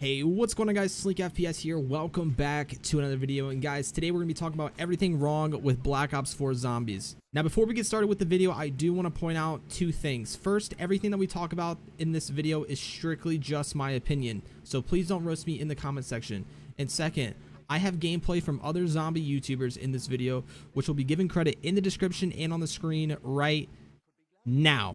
Hey, what's going on, guys? Sleek FPS here. Welcome back to another video. And guys, today we're gonna be talking about everything wrong with Black Ops 4 Zombies. Now, before we get started with the video, I do want to point out two things. First, everything that we talk about in this video is strictly just my opinion, so please don't roast me in the comment section. And second, I have gameplay from other zombie YouTubers in this video, which will be given credit in the description and on the screen right now.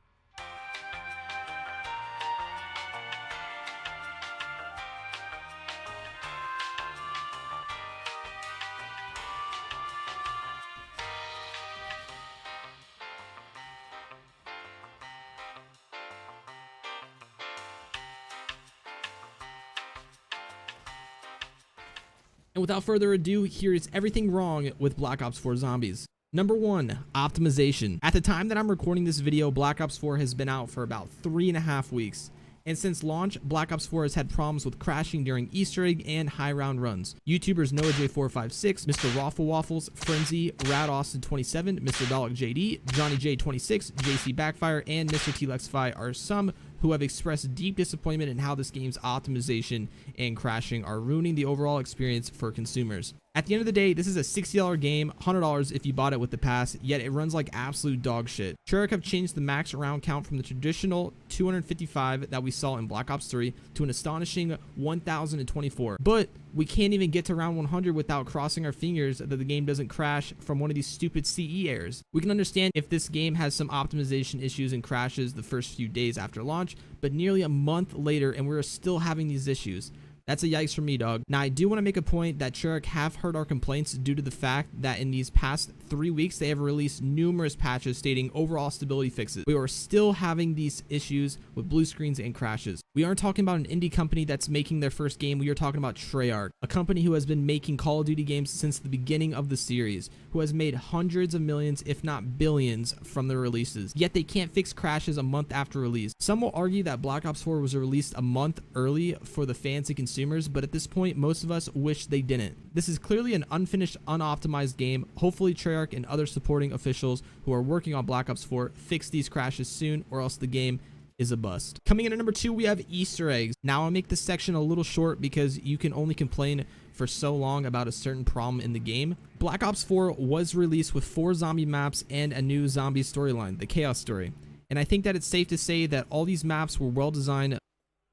And without further ado, here is everything wrong with Black Ops 4 Zombies. Number 1, optimization. At the time that I'm recording this video, Black Ops 4 has been out for about 3.5 weeks. And since launch, Black Ops 4 has had problems with crashing during Easter egg and high round runs. YouTubers NoahJ456, Mr. Raffle Waffles, Frenzy, Rad Austin 27, Mr. Dalek JD, Johnny J26, JC Backfire, and Mr. T-Lexify are some who have expressed deep disappointment in how this game's optimization and crashing are ruining the overall experience for consumers. At the end of the day, this is a $60 game, $100 if you bought it with the pass, yet it runs like absolute dog shit. Treyarch have changed the max round count from the traditional 255 that we saw in Black Ops 3 to an astonishing 1,024. But we can't even get to round 100 without crossing our fingers that the game doesn't crash from one of these stupid CE errors. We can understand if this game has some optimization issues and crashes the first few days after launch, but nearly a month later and we're still having these issues. That's a yikes for me, dog. Now, I do want to make a point that Treyarch have heard our complaints due to the fact that in these past 3 weeks, they have released numerous patches stating overall stability fixes. We are still having these issues with blue screens and crashes. We aren't talking about an indie company that's making their first game. We are talking about Treyarch, a company who has been making Call of Duty games since the beginning of the series, who has made hundreds of millions, if not billions, from their releases. Yet they can't fix crashes a month after release. Some will argue that Black Ops 4 was released a month early for the fans and consumers, but at this point, most of us wish they didn't. This is clearly an unfinished, unoptimized game. Hopefully, Treyarch and other supporting officials who are working on Black Ops 4 fix these crashes soon, or else the game is a bust. Coming in at number 2, we have Easter eggs. Now, I'll make this section a little short because you can only complain for so long about a certain problem in the game. Black Ops 4 was released with 4 zombie maps and a new zombie storyline, the Chaos Story. And I think that it's safe to say that all these maps were well designed,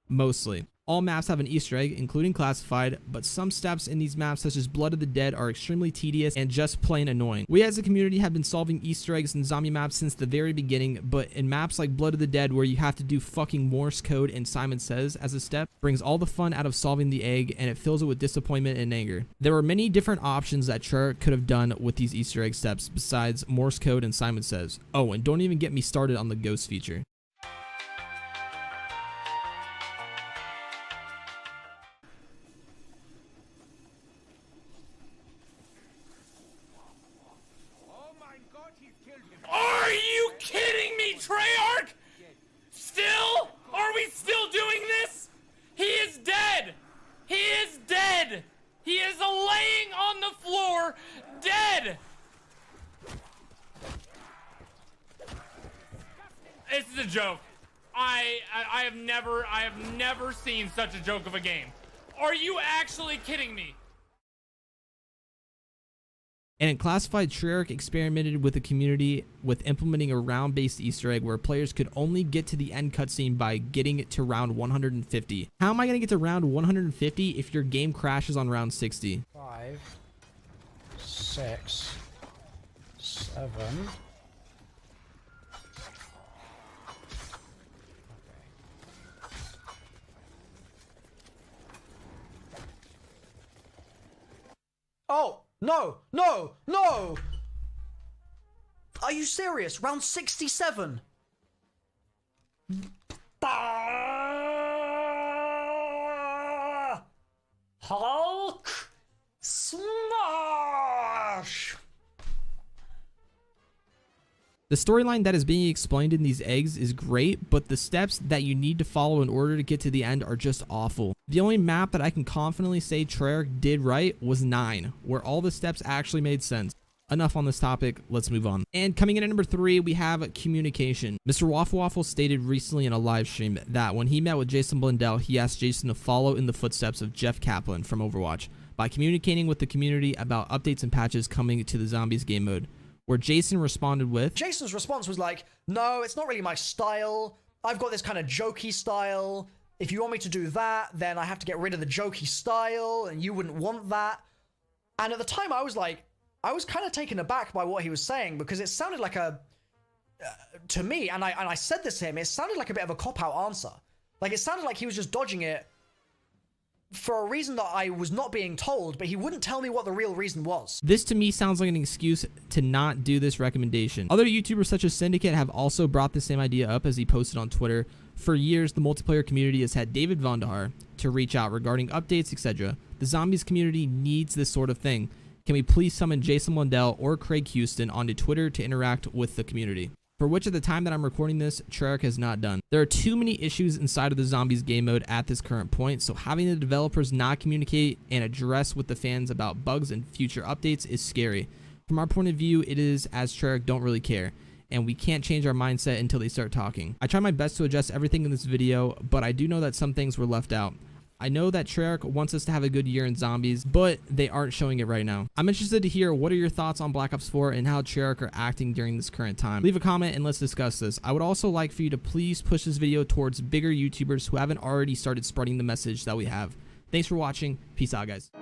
mostly. All maps have an Easter egg, including classified, but some steps in these maps, such as Blood of the Dead, are extremely tedious and just plain annoying. We as a community have been solving Easter eggs in zombie maps since the very beginning, but in maps like Blood of the Dead, where you have to do fucking Morse code and Simon Says as a step, brings all the fun out of solving the egg, and it fills it with disappointment and anger. There were many different options that Treyarch could have done with these Easter egg steps besides Morse code and Simon Says. Oh, and don't even get me started on the ghost feature. Are you kidding me, Treyarch? Still? Are we still doing this? He is dead. He is dead. He is laying on the floor, dead. This is a joke. I have never seen such a joke of a game. Are you actually kidding me? And in Classified, Treyarch experimented with the community with implementing a round-based Easter egg where players could only get to the end cutscene by getting it to round 150. How am I going to get to round 150 if your game crashes on round 60? 5, 6, 7. Oh! No! No! No! Are you serious? Round 67? Hulk smash! The storyline that is being explained in these eggs is great, but the steps that you need to follow in order to get to the end are just awful. The only map that I can confidently say Treyarch did right was 9, where all the steps actually made sense. enough on this topic, let's move on. And coming in at number 3, we have communication. Mr. Waffle Waffle stated recently in a live stream that when he met with Jason Blundell, he asked Jason to follow in the footsteps of Jeff Kaplan from Overwatch by communicating with the community about updates and patches coming to the Zombies game mode, where Jason responded with... Jason's response was like, no, it's not really my style. I've got this kind of jokey style. If you want me to do that, then I have to get rid of the jokey style, and you wouldn't want that. And at the time, I was kind of taken aback by what he was saying, because it sounded like to me, and I said this to him, it sounded like a bit of a cop-out answer. Like, it sounded like he was just dodging it for a reason that I was not being told, but he wouldn't tell me what the real reason was. This to me sounds like an excuse to not do this recommendation. Other YouTubers such as Syndicate have also brought the same idea up, as he posted on Twitter. For years, the multiplayer community has had David Vondahar to reach out regarding updates, etc. The Zombies community needs this sort of thing. Can we please summon Jason Blundell or Craig Houston onto Twitter to interact with the community? For which at the time that I'm recording this, Treyarch has not done. There are too many issues inside of the Zombies game mode at this current point, so having the developers not communicate and address with the fans about bugs and future updates is scary. From our point of view, it is as Treyarch don't really care, and we can't change our mindset until they start talking. I try my best to address everything in this video, but I do know that some things were left out. I know that Treyarch wants us to have a good year in Zombies, but they aren't showing it right now. I'm interested to hear what are your thoughts on Black Ops 4 and how Treyarch are acting during this current time. Leave a comment and let's discuss this. I would also like for you to please push this video towards bigger YouTubers who haven't already started spreading the message that we have. Thanks for watching. Peace out, guys.